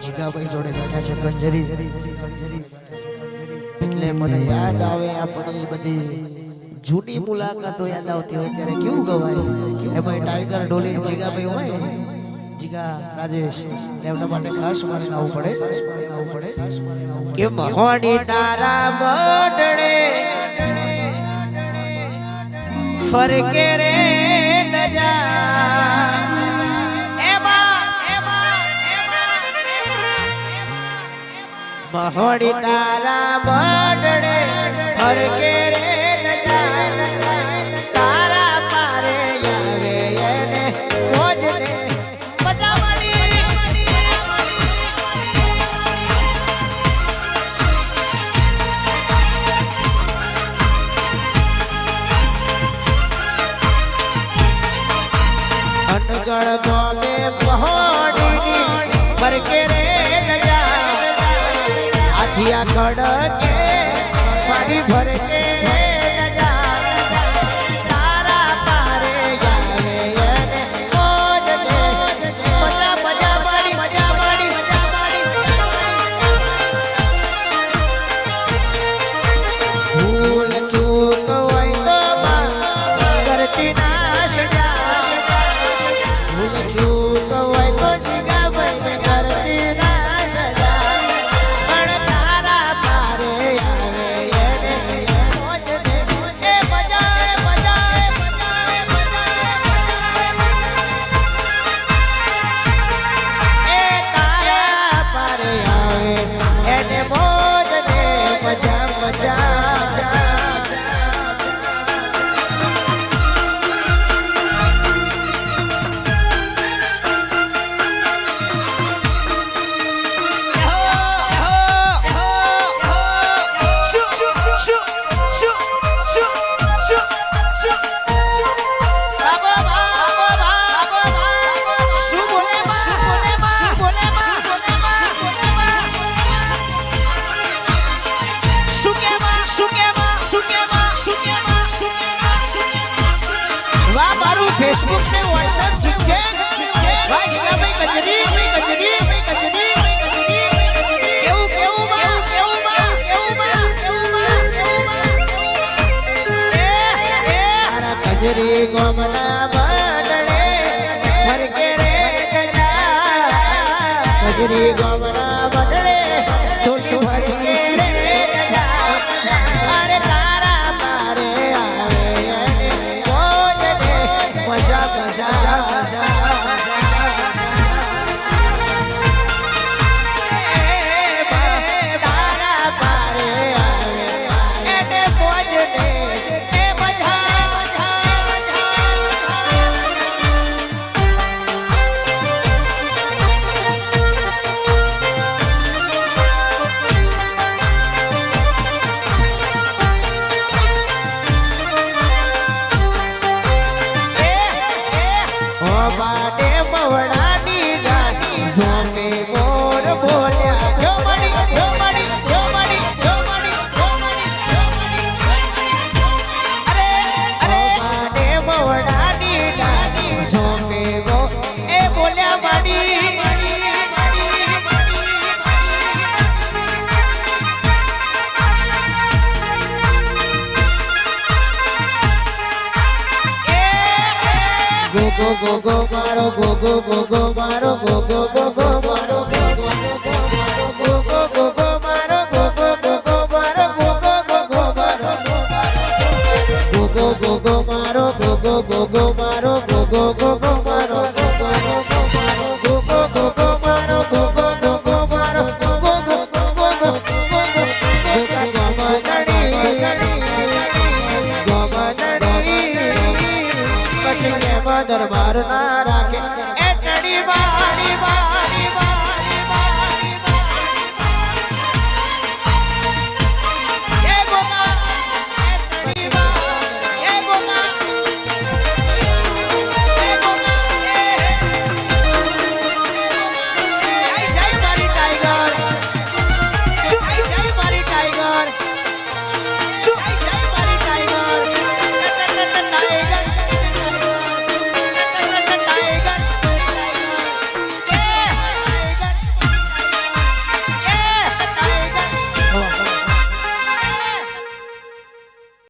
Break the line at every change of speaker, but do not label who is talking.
જીગાભાઈ જોડે બેઠા છે કંજરી એટલે મને યાદ આવે આપણી બધી જૂની મુલાકાતો યાદ આવતી હોય ત્યારે કેવું ગવાય એમાં ટાઈગર ડોલી જીગાભાઈ હોય જીગા રાજેશ એમના માટે ખાસ મારે આવવું પડે કે મહોની તારા મોઢડે ફરકે રે નજા મહોડી તારા બડડે ફરકે રે નજા તારા પારે આવે એને મોજને મજાવાડી અનગળ ગોમે મહોડીની ફરકે રે આધિયા કડકે પાણી ભરકે રે નજા તારા પારે આવે એને મોજને મજા માડી ભૂલ ચૂક હોય તો કરતી ના સજા ભૂલ ચૂક હોય તો જીગાભાઈ કરતી ના સજા फेसबुक पे व्हाट्सएप जीजे भाई जीगाभाई कंजरी केવું માં તારા કંજરી ગોમના બડડે ફરકે રે ગજા કંજરી ગોમના બડડે થોડી ફરકે રે ગજા અરે તારા પારે આવે એને મોજને મજા તારા પારે આવે એને મોજને એ મજા બાડે બવડાની ગાડી સોમે મોર બોલ્યા જો મડી અરે બાડે બવડાની ગાડી સોમે મો એ બોલ્યા માડી go go maro go maro go maro દરબાર ના રાખે એ ટડી વાડી